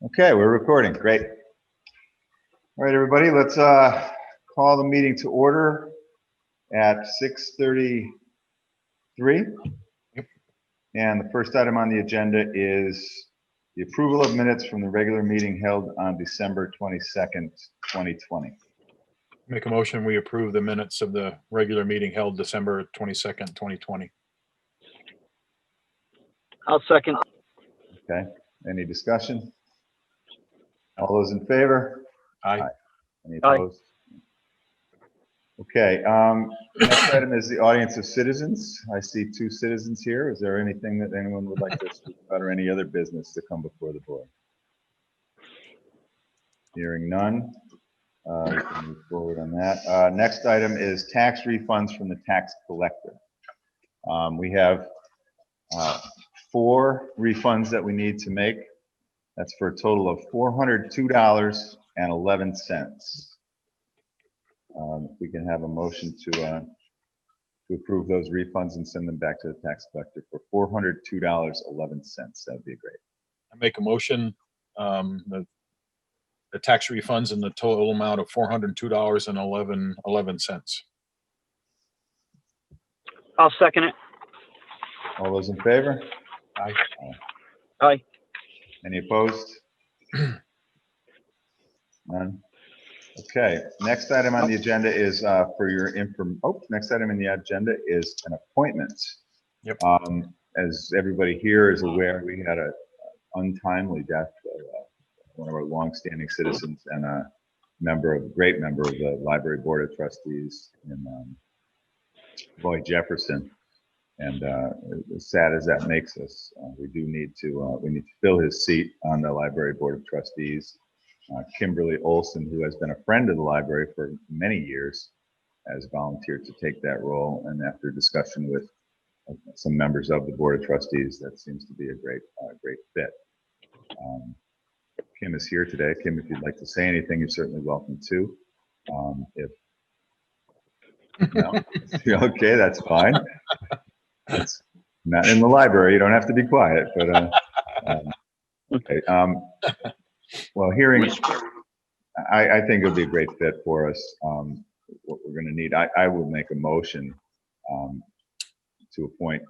Okay, we're recording. Great. All right, everybody, let's call the meeting to order at 6:33. And the first item on the agenda is the approval of minutes from the regular meeting held on December 22nd, 2020. Make a motion, we approve the minutes of the regular meeting held December 22nd, 2020. I'll second. Okay, any discussion? All those in favor? Aye. Any Aye. opposed? Okay, next item is the audience of citizens. I see two citizens here. Is there anything that anyone would like to speak about or any other business to come before the board? Hearing none, we can move forward on that. Next item is tax refunds from the tax collector. We have 4 refunds that we need to make. That's for a total of $402.11. If we can have a motion to approve those refunds and send them back to the tax collector for $402.11, that'd be great. I make a motion, the tax refunds in the total amount of $402.11. I'll second it. All those in favor? Aye. Aye. Any opposed? None. Okay, next item on the agenda is for your next item in the agenda is an appointment. Yep. As everybody here is aware, we had an untimely death of one of our longstanding citizens and a great member of the library board of trustees, in Lloyd Jefferson. And as sad as that makes us, we need to fill his seat on the library board of trustees. Kimberly Olson, who has been a friend of the library for many years, has volunteered to take that role. And after discussion with some members of the board of trustees, that seems to be a great fit. Kim is here today. Kim, if you'd like to say anything, you're certainly welcome to. If no, okay, that's fine. It's not in the library. You don't have to be quiet, but okay. Well, I think it'll be a great fit for us. What we're going to need, I will make a motion to appoint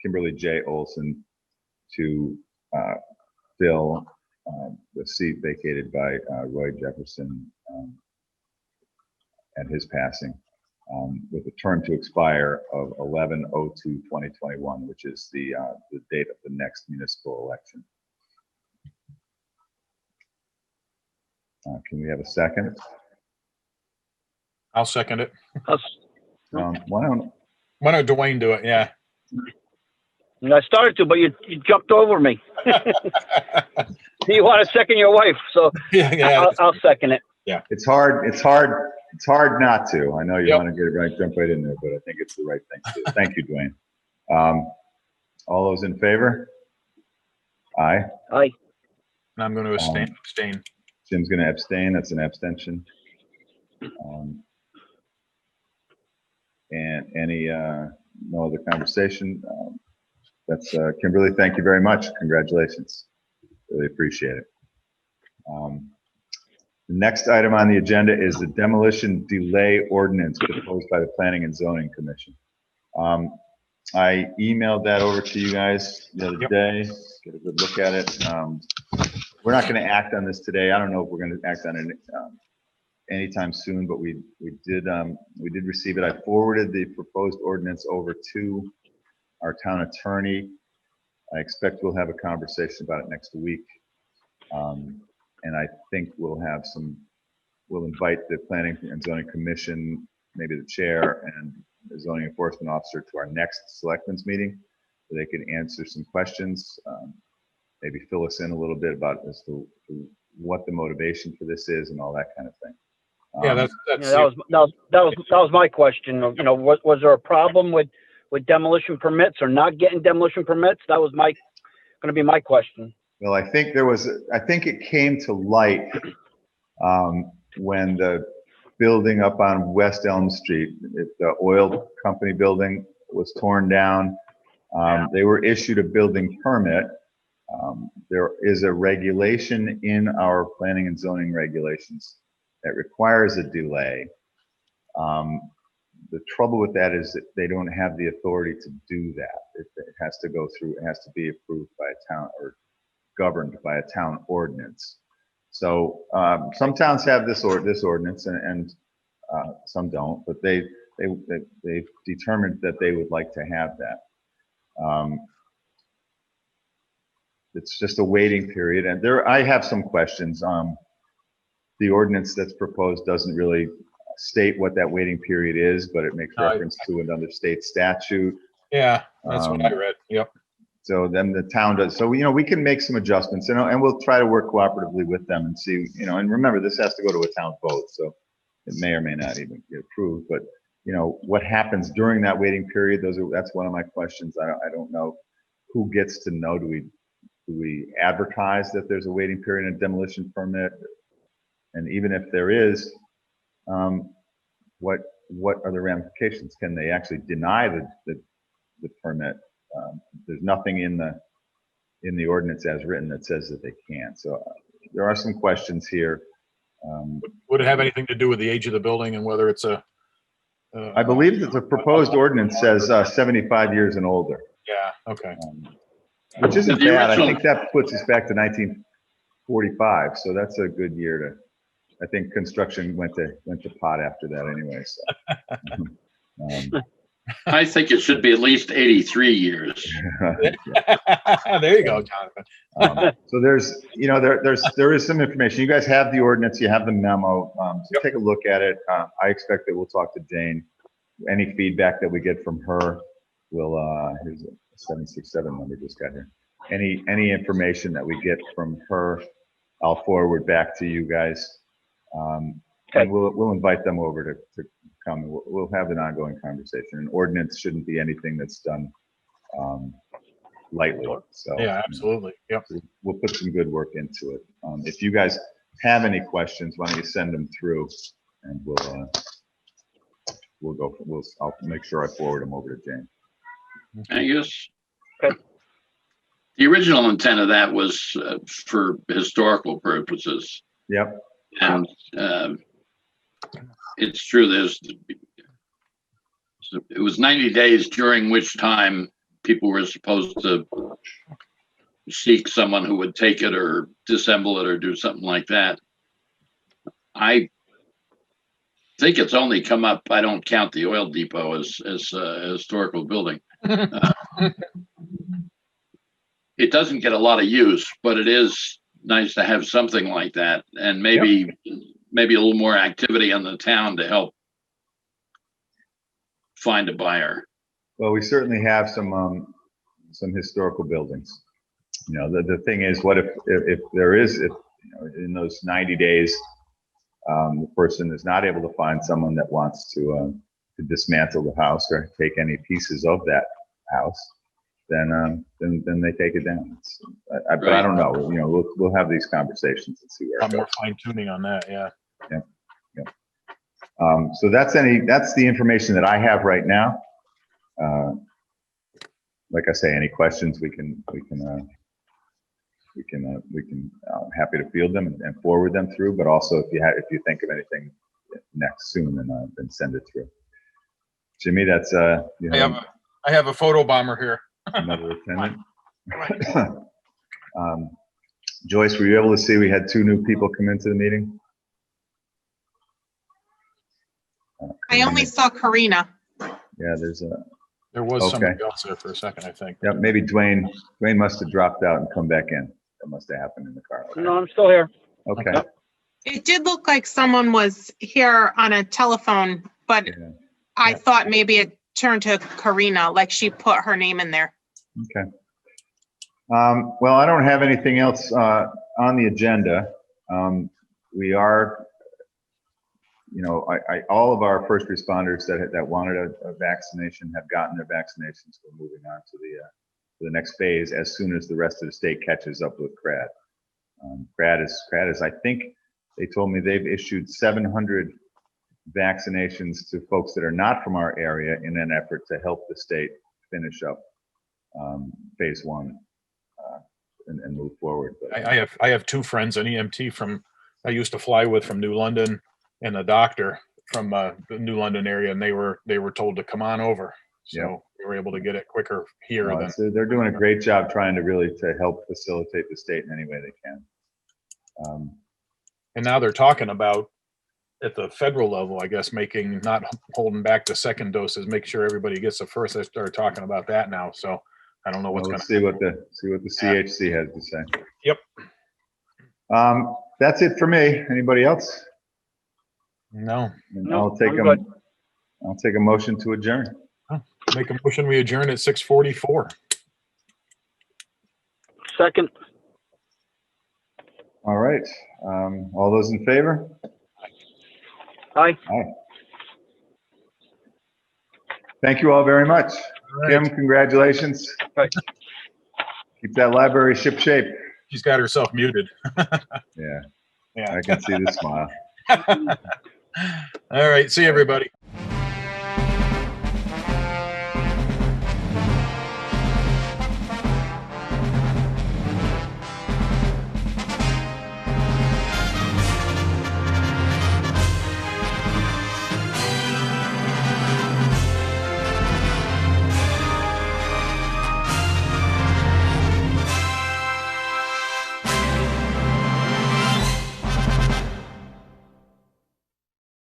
Kimberly J. Olson to fill the seat vacated by Roy Jefferson at his passing, with a term to expire of 11/02/2021, which is the date of the next municipal election. Can we have a second? I'll second it. Why don't Why don't Dwayne do it? Yeah. I started to, but you jumped over me. You want to second your wife, so Yeah. I'll second it. it's hard not to. I know you want to get it right, jump right in there, but I think it's the right thing to do. Thank you, Dwayne. All those in favor? Aye. Aye. And I'm going to abstain. Jim's going to abstain. That's an abstention. And any no other conversation. That's Kimberly. Thank you very much. Congratulations. Really appreciate it. The next item on the agenda is the demolition delay ordinance proposed by the Planning and Zoning Commission. I emailed that over to you guys the other day. Get a good look at it. We're not going to act on this today. I don't know if we're going to act on it anytime soon, but we did receive it. I forwarded the proposed ordinance over to our town attorney. I expect we'll have a conversation about it next week. And I think we'll invite the Planning and Zoning Commission, maybe the chair and the zoning enforcement officer, to our next Selectmen's meeting, so they can answer some questions, maybe fill us in a little bit about as to what the motivation for this is and all that kind of thing. Yeah, that was my question. Was there a problem with demolition permits or not getting demolition permits? That was going to be my question. Well, I think it came to light when the building up on West Elm Street, the oil company building, was torn down. They were issued a building permit, There is a regulation in our planning and zoning regulations that requires a delay. The trouble with that is that they don't have the authority to do that. It has to go through, it has to be approved by a town or governed by a town ordinance. So some towns have this ordinance and some don't, but they've determined that they would like to have that. It's just a waiting period, and I have some questions. The ordinance that's proposed doesn't really state what that waiting period is, but it makes reference to another state statute. Yeah, that's what I read. Yep. So then the town does. So we can make some adjustments, and we'll try to work cooperatively with them and see. And remember, this has to go to a town vote, so it may or may not even get approved. But what happens during that waiting period? That's one of my questions. I don't know who gets to know. Do we advertise that there's a waiting period and a demolition permit? And even if there is, what are the ramifications? Can they actually deny the permit? There's nothing in the ordinance as written that says that they can't. So there are some questions here. Would it have anything to do with the age of the building and whether it's a? I believe that the proposed ordinance says 75 years and older. Yeah. Okay. Which isn't bad. I think that puts us back to 1945. So that's a good year to. I think construction went to pot after that anyway. So. I think it should be at least 83 years. There you go, Jonathan. So there is some information. You guys have the ordinance, you have the memo. So take a look at it. I expect that we'll talk to Jane. Any feedback that we get from her, here's a 767 number just got here. Any information that we get from her, I'll forward back to you guys. And we'll invite them over to come. We'll have an ongoing conversation. An ordinance shouldn't be anything that's done lightly. So yeah, absolutely. Yep. We'll put some good work into it. If you guys have any questions, why don't you send them through, and I'll make sure I forward them over to Jane. I guess the original intent of that was for historical purposes. Yep. And it's true. It was 90 days during which time people were supposed to seek someone who would take it or disassemble it or do something like that. I think it's only come up. I don't count the oil depot as a historical building. It doesn't get a lot of use, but it is nice to have something like that, and maybe a little more activity on the town to help find a buyer. Well, we certainly have some historical buildings. The thing is, what if there is, in those 90 days, the person is not able to find someone that wants to dismantle the house or take any pieces of that house, then they take it down. But I don't know. We'll have these conversations and see where it goes. More fine tuning on that. Yeah. So that's the information that I have right now. Like I say, any questions we can happy to field them and forward them through. But also, if you think of anything next soon, then send it through. Jimmy, that's I have a photo bomber here. Another attendant. Joyce, were you able to see we had 2 new people come into the meeting? I only saw Karina. Yeah, there was somebody else there for a second, I think. Yeah, maybe Dwayne must have dropped out and come back in. That must have happened in the car. No, I'm still here. Okay. It did look like someone was here on a telephone, but I thought maybe it turned to Karina, like she put her name in there. Okay. Well, I don't have anything else on the agenda. We are, all of our first responders that wanted a vaccination have gotten their vaccinations. We're moving on to the next phase as soon as the rest of the state catches up with CRAD. CRAD is, I think they told me they've issued 700 vaccinations to folks that are not from our area in an effort to help the state finish up phase 1 and forward. But I have two friends, an EMT I used to fly with from New London, and a doctor from the New London area, and they were told to come on over. So Yep. we were able to get it quicker here than. so they're doing a great job trying to help facilitate the state in any way they can. And now they're talking about at the federal level, I guess, not holding back the second doses, make sure everybody gets the first. They started talking about that now. So I don't know what's going Let's to see what the CHC has to say. Yep. That's it for me. Anybody else? No. And No, I'll take I'm good. I'll take a motion to adjourn. Make a motion. We adjourn at 6:44. Second, All right. All those in favor? aye. Aye. Thank you all very much. Kim, congratulations. Right. Keep that library ship shape. She's got herself muted. Yeah, Yeah. I can see the smile. All right. See you, everybody.